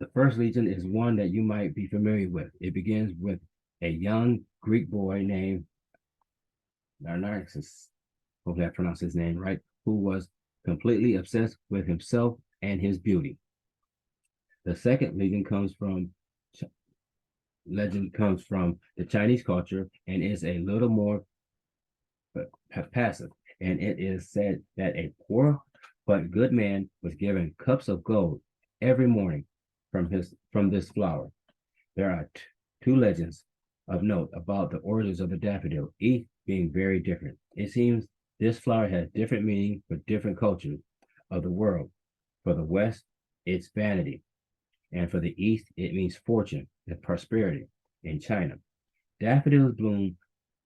The first legend is one that you might be familiar with. It begins with a young Greek boy named Narcissus, hopefully I pronounced his name right, who was completely obsessed with himself and his beauty. The second legend comes from the Chinese culture and is a little more passive. And it is said that a poor but good man was given cups of gold every morning from this flower. There are two legends of note about the origins of the daffodil, each being very different. It seems this flower has different meaning for different cultures of the world. For the West, it's vanity. And for the East, it means fortune and prosperity in China. Daffodils bloom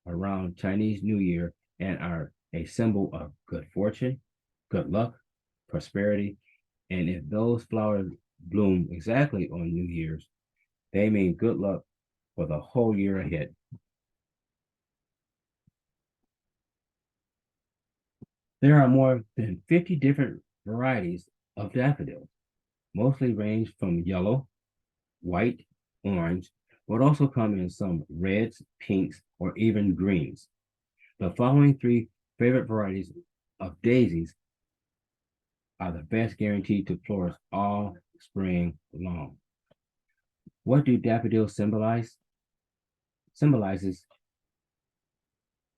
around Chinese New Year and are a symbol of good fortune, good luck, prosperity, and if those flowers bloom exactly on New Year's, they mean good luck for the whole year ahead. There are more than 50 different varieties of daffodils, mostly range from yellow, white, orange, but also come in some reds, pinks, or even greens. The following three favorite varieties of daisies are the best guaranteed to flourish all spring long. What do daffodils symbolize? Symbolizes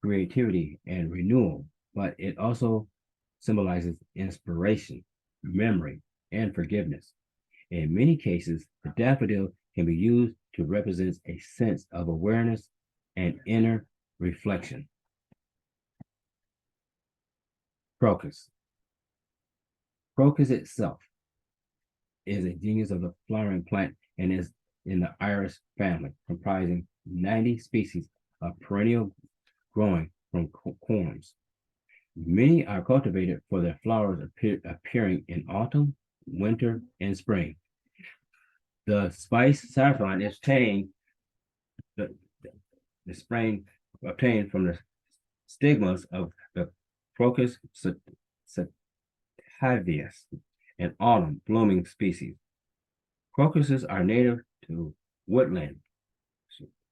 creativity and renewal, but it also symbolizes inspiration, memory, and forgiveness. In many cases, the daffodil can be used to represent a sense of awareness and inner reflection. Crocus. Crocus itself is a genus of the flowering plant and is in the iris family, comprising 90 species of perennial growing from corms. Many are cultivated for their flowers appearing in autumn, winter, and spring. The spice saffron is the, the spring obtained from the stigmas of the Crocus sativus, an autumn blooming species. Crocuses are native to woodland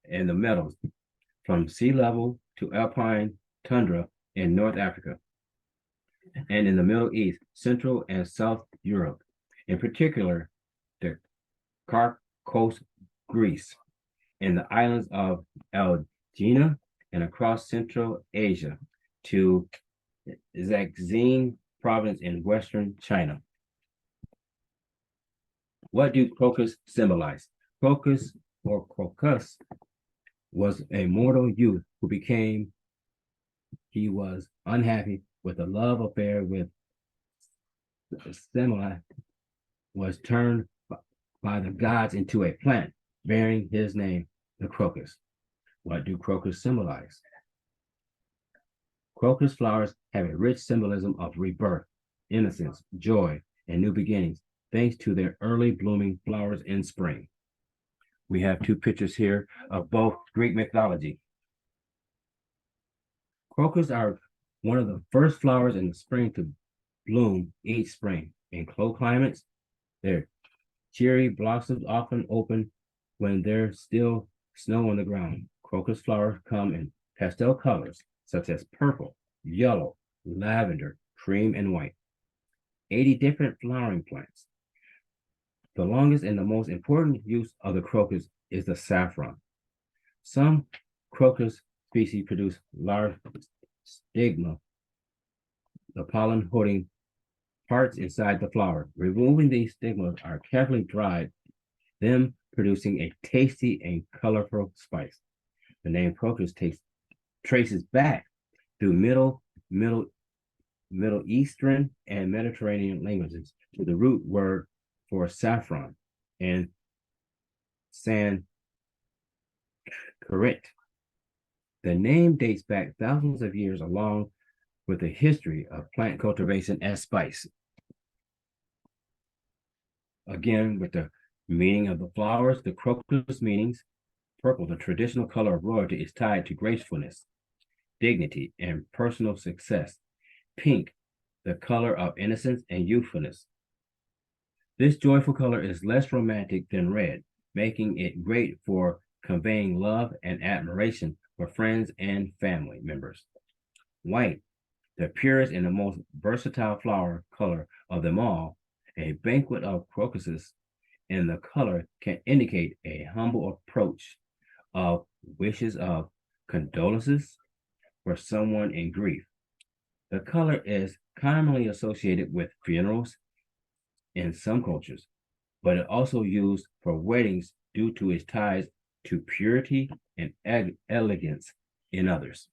and the meadows, from sea level to alpine tundra in North Africa, and in the Middle East, Central and South Europe, in particular, the Coast, Greece, and the islands of Algina and across Central Asia to Zhangjiang province in Western China. What do crocus symbolize? Crocus or crocus was a mortal youth who he was unhappy with a love affair with Semele, was turned by the gods into a plant bearing his name, the crocus. What do crocus symbolize? Crocus flowers have a rich symbolism of rebirth, innocence, joy, and new beginnings, thanks to their early blooming flowers in spring. We have two pictures here of both Greek mythology. Crocus are one of the first flowers in the spring to bloom each spring. In cold climates, their cherry blossoms often open when there's still snow on the ground. Crocus flowers come in pastel colors such as purple, yellow, lavender, cream, and white. 80 different flowering plants. The longest and the most important use of the crocus is the saffron. Some crocus species produce large stigma, the pollen holding parts inside the flower. Removing these stigmas are carefully dried, them producing a tasty and colorful spice. The name crocus traces back through Middle Eastern and Mediterranean languages to the root word for saffron and Sanskrit. The name dates back thousands of years along with the history of plant cultivation as spice. Again, with the meaning of the flowers, the crocus meanings, purple, the traditional color of royalty, is tied to gracefulness, dignity, and personal success. Pink, the color of innocence and youthfulness. This joyful color is less romantic than red, making it great for conveying love and admiration for friends and family members. White, the purest and the most versatile flower color of them all, a banquet of crocuses in the color can indicate a humble approach of wishes of condolences for someone in grief. The color is commonly associated with funerals in some cultures, but it also used for weddings due to its ties to purity and elegance in others.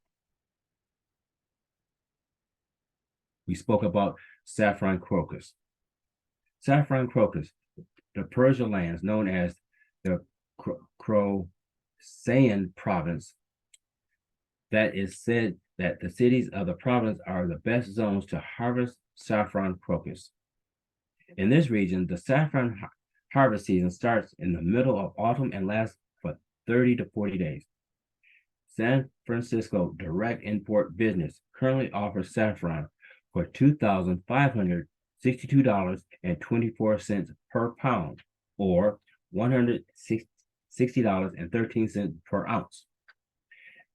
We spoke about saffron crocus. Saffron crocus, the Persian lands known as the Croatian province, that is said that the cities of the province are the best zones to harvest saffron crocus. In this region, the saffron harvest season starts in the middle of autumn and lasts for 30 to 40 days. San Francisco direct import business currently offers saffron for $2,562.24 per pound, or $160.13 per ounce,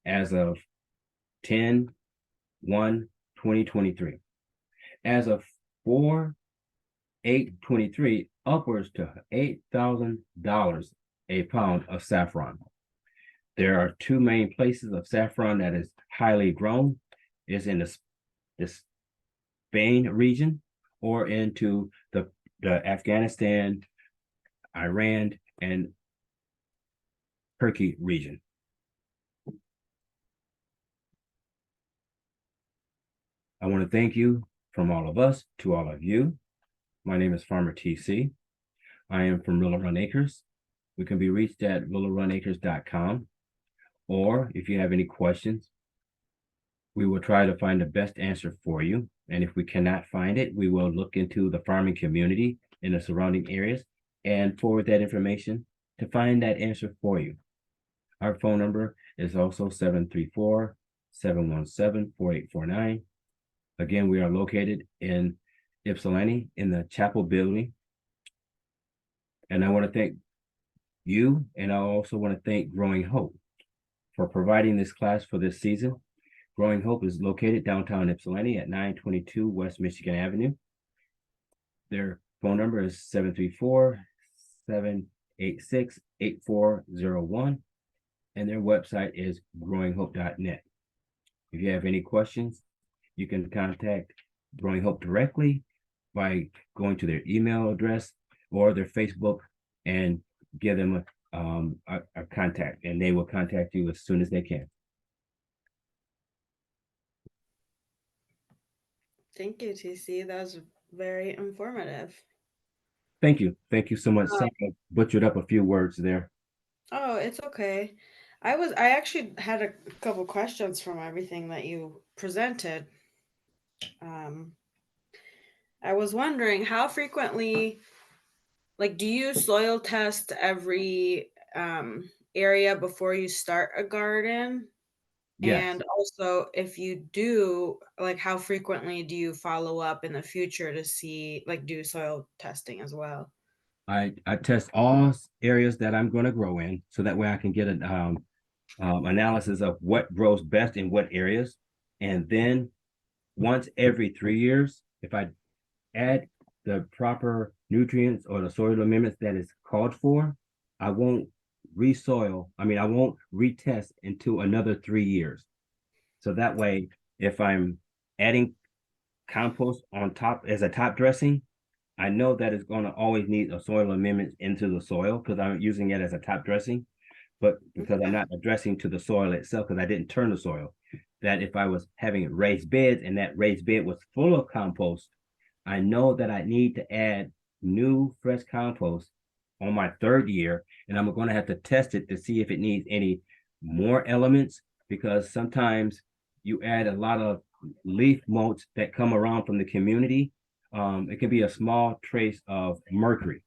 as of 10/1/2023. As of 4/8/23, upwards to $8,000 a pound of saffron. There are two main places of saffron that is highly grown, is in the Spain region or into the Afghanistan, Iran, and Turkey region. I want to thank you from all of us to all of you. My name is Farmer TC. I am from Willow Run Acres. We can be reached at willowrunacres.com. Or if you have any questions, we will try to find the best answer for you. And if we cannot find it, we will look into the farming community in the surrounding areas and forward that information to find that answer for you. Our phone number is also 734-717-4849. Again, we are located in Ypsilanti in the Chapel building. And I want to thank you, and I also want to thank Growing Hope for providing this class for this season. Growing Hope is located downtown Ypsilanti at 922 West Michigan Avenue. Their phone number is 734-786-8401, and their website is growinghope.net. If you have any questions, you can contact Growing Hope directly by going to their email address or their Facebook and give them a contact, and they will contact you as soon as they can. Thank you, TC. That was very informative. Thank you. Thank you so much. Sorry, I butchered up a few words there. Oh, it's okay. I actually had a couple questions from everything that you presented. Um, I was wondering how frequently, like, do you soil test every area before you start a garden? Yes, And also, if you do, like, how frequently do you follow up in the future to see, like, do soil testing as well? I test all areas that I'm going to grow in, so that way I can get an analysis of what grows best in what areas. And then once every 3 years, if I add the proper nutrients or the soil amendments that is called for, I won't I won't retest until another 3 years. So that way, if I'm adding compost on top as a top dressing, I know that it's going to always need a soil amendment into the soil because I'm using it as a top dressing. But because I'm not addressing to the soil itself, because I didn't turn the soil, that if I was having raised beds and that raised bed was full of compost, I know that I need to add new fresh compost on my 3rd year, and I'm going to have to test it to see if it needs any more elements, because sometimes you add a lot of leaf motes that come around from the community. It can be a small trace of mercury.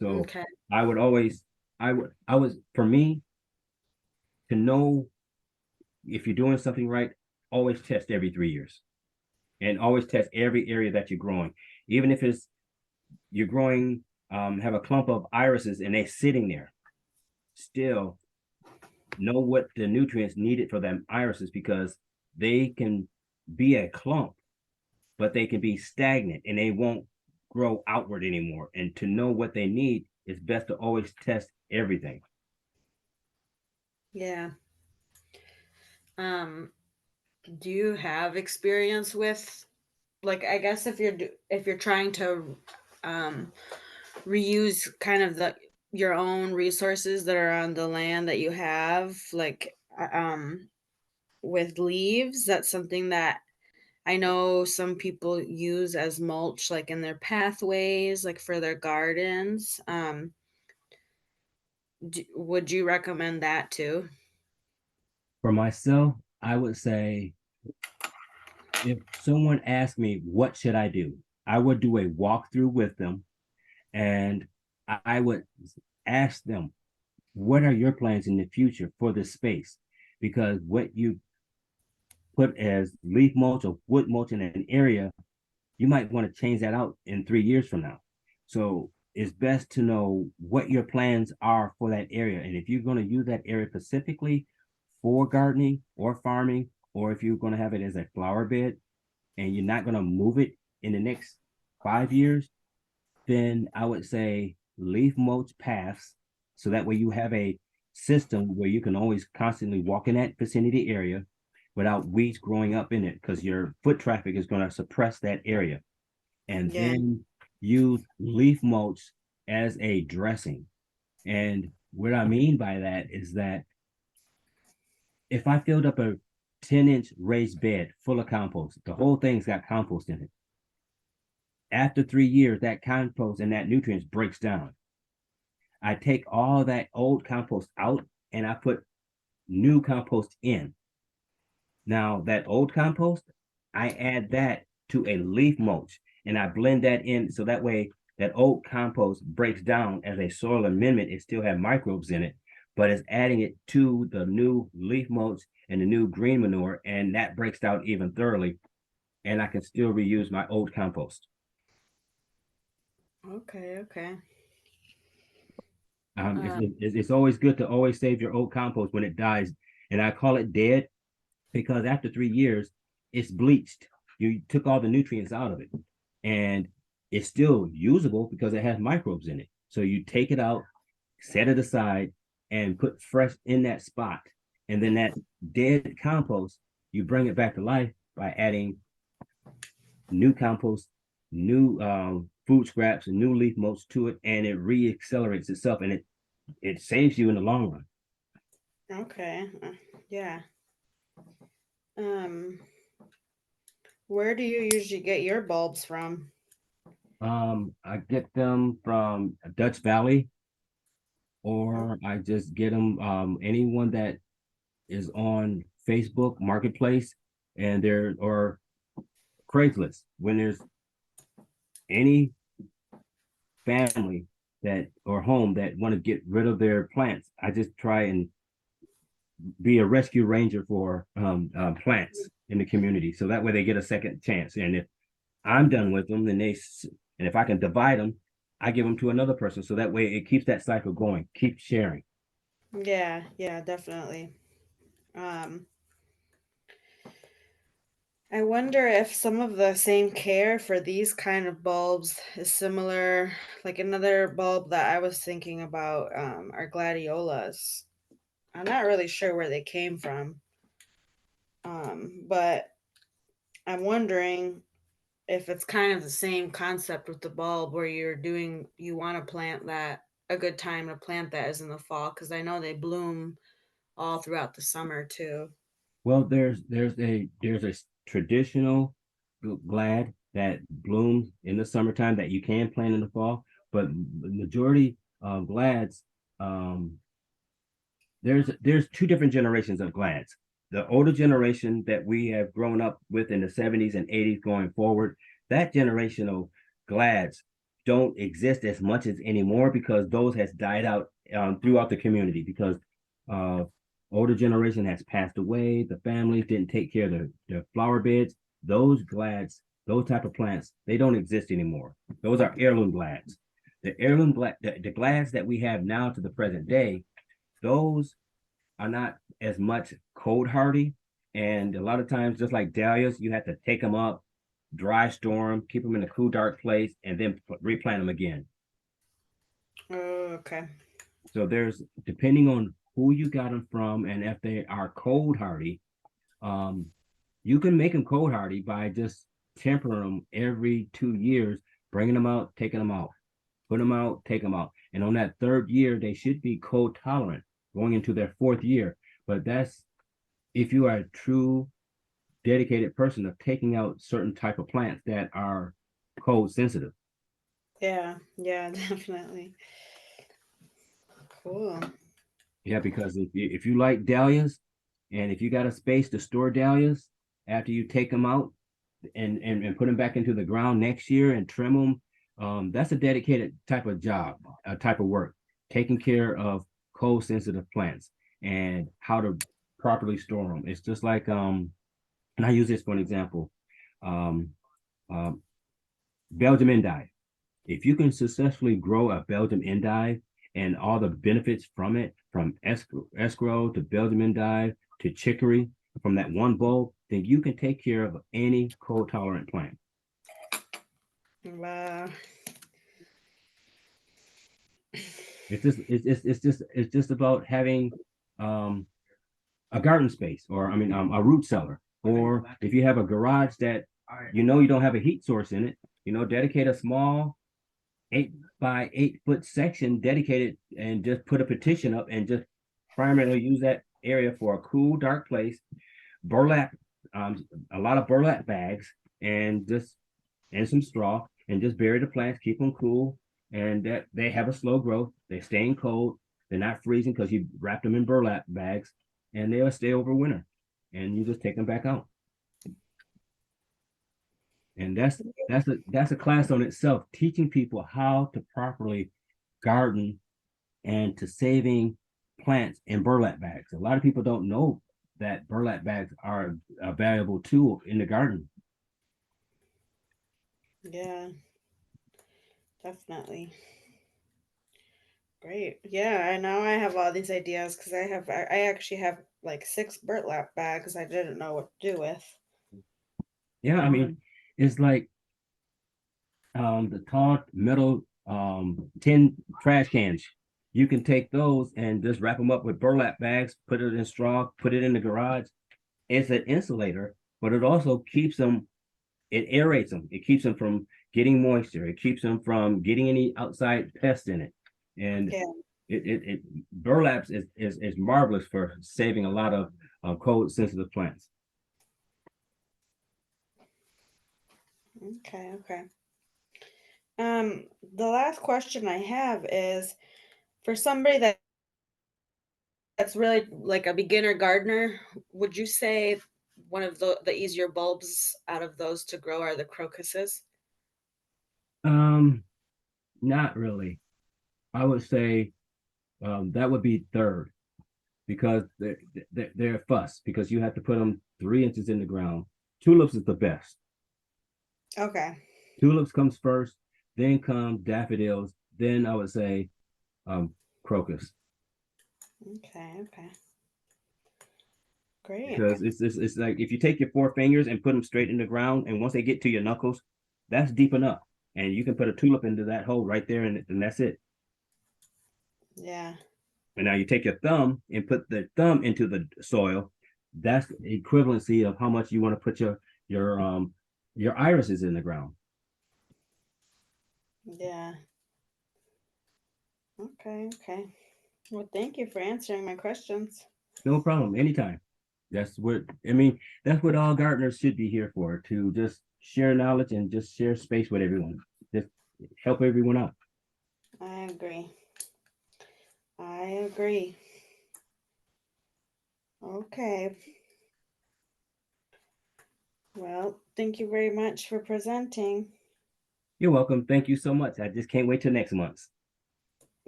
So Okay. I would always, I was, for me to know if you're doing something right, always test every 3 years and always test every area that you're growing. Even if it's you're growing, have a clump of irises and they're sitting there, still know what the nutrients needed for them irises, because they can be a clump, but they can be stagnant and they won't grow outward anymore. And to know what they need, it's best to always test everything. Yeah. Um, do you have experience with, like, I guess if you're trying to um reuse kind of the your own resources that are on the land that you have, like with leaves, that's something that I know some people use as mulch, like in their pathways, like for their gardens. Would you recommend that too? For myself, I would say if someone asked me, what should I do? I would do a walkthrough with them and I would ask them, what are your plans in the future for this space? Because what you put as leaf mulch or wood mulch in an area, you might want to change that out in 3 years from now. So it's best to know what your plans are for that area. And if you're going to use that area specifically for gardening or farming, or if you're going to have it as a flower bed and you're not going to move it in the next 5 years, then I would say leaf mulch paths. So that way you have a system where you can always constantly walk in that vicinity area without weeds growing up in it because your foot traffic is going to suppress that area. And Yeah. then use leaf mulch as a dressing. And what I mean by that is that if I filled up a 10-inch raised bed full of compost, the whole thing's got compost in it. After 3 years, that compost and that nutrients breaks down. I take all that old compost out and I put new compost in. Now, that old compost, I add that to a leaf mulch and I blend that in so that way that old compost breaks down as a soil amendment. It still has microbes in it, but it's adding it to the new leaf mulch and the new green manure, and that breaks down even thoroughly. And I can still reuse my old compost. Okay, okay. It's, Uh, it's, it's always good to always save your old compost when it dies. And I call it dead because after 3 years, it's bleached. You took all the nutrients out of it, and it's still usable because it has microbes in it. So you take it out, set it aside, and put fresh in that spot. And then that dead compost, you bring it back to life by adding new compost, new food scraps, and new leaf mulch to it, and it re-accelerates itself, and it saves you in the long run. okay. Yeah. Um, where do you usually get your bulbs from? I get them from Dutch Valley, Oh, or I just get them anyone that is on Facebook Marketplace, and there or Craigslist. When there's any family that or home that want to get rid of their plants, I just try and be a rescue ranger for plants in the community, so that way they get a second chance. And if I'm done with them, then and if I can divide them, I give them to another person, so that way it keeps that cycle going, keep sharing. yeah, yeah, definitely. Um, I wonder if some of the same care for these kind of bulbs is similar. Like another bulb that I was thinking about are gladiolas. I'm not really sure where they came from, but I'm wondering if it's kind of the same concept with the bulb where you want to plant that, a good time to plant that is in the fall because I know they bloom all throughout the summer too. Well, there's a traditional glad that blooms in the summertime that you can plant in the fall, but the majority of glads, um, there's two different generations of glads. The older generation that we have grown up with in the 70s and 80s going forward, that generation of glads don't exist as much as anymore because those has died out throughout the community because uh, older generation has passed away. The families didn't take care of their flower beds. Those glads, those type of plants, they don't exist anymore. Those are heirloom glads. The glads that we have now to the present day, those are not as much cold hardy. And a lot of times, just like dahlias, you have to take them up, dry store them, keep them in a cool, dark place, and then replant them again. Oh, okay. So there's depending on who you got them from and if they are cold hardy, um, you can make them cold hardy by just tempering them every 2 years, bringing them out, taking them out, put them out, take them out. And on that third year, they should be cold tolerant going into their fourth year. But that's if you are a true dedicated person of taking out certain type of plants that are cold sensitive. Yeah, yeah, definitely. Cool. Yeah, because if you like dahlias And if you got a space to store dahlias after you take them out and put them back into the ground next year and trim them, that's a dedicated type of job, a type of work, taking care of cold sensitive plants and how to properly store them. It's just like, and I use this for an example, um, um, Belgium endive. If you can successfully grow a Belgium endive and all the benefits from it, from escrow to Belgium endive to chicory, from that one bulb, then you can take care of any cold tolerant plant. Wow. It's just about having a garden space, or I mean a root cellar, or if you have a garage that you don't have a heat source in it, dedicate a small 8 by 8 foot section dedicated and just put a petition up and just primarily use that area for a cool, dark place. Burlap, a lot of burlap bags and some straw, and just bury the plants, keep them cool, and that they have a slow growth. They're staying cold. They're not freezing because you wrap them in burlap bags, and they'll stay over winter. And you just take them back out. And that's a class on itself, teaching people how to properly garden and to saving plants in burlap bags. A lot of people don't know that burlap bags are a valuable tool in the garden. Yeah, definitely. Great. Yeah, I know I have all these ideas because I actually have like 6 burlap bags I didn't know what to do with. Yeah, I mean, it's like the tall metal tin trash cans. You can take those and just wrap them up with burlap bags, put it in straw, put it in the garage. It's an insulator, but it also keeps them, it aerates them. It keeps them from getting moisture. It keeps them from getting any outside pests in it. And Yeah. it burlaps is marvelous for saving a lot of cold sensitive plants. Okay. Okay. The last question I have is for somebody that's really like a beginner gardener, would you say one of the easier bulbs out of those to grow are the crocuses? Um, Not really. I would say that would be third, because they're a fuss, because you have to put them 3 inches in the ground. Tulips is the best. Okay. Tulips comes first, then come daffodils, then I would say um, crocus, Okay. Okay. Great. because it's like if you take your 4 fingers and put them straight in the ground, and once they get to your knuckles, that's deep enough, and you can put a tulip into that hole right there, and that's it. Yeah. And now you take your thumb and put the thumb into the soil. That's the equivalency of how much you want to put your irises in the ground. Yeah. Okay. Okay. Well, thank you for answering my questions. No problem, anytime. That's what I mean. That's what all gardeners should be here for, to just share knowledge and just share space with everyone. Just help everyone out. I agree. I agree. Okay. Well, thank you very much for presenting. You're welcome. Thank you so much. I just can't wait till next month.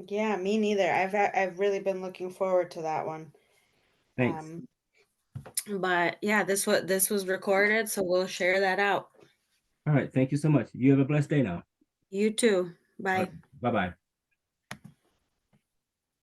Yeah, me neither. I've really been looking forward to that one. Thanks. Um, but yeah, this was recorded, so we'll share that out. All right. Thank you so much. You have a blessed day now. You too. All right. Bye. Bye bye.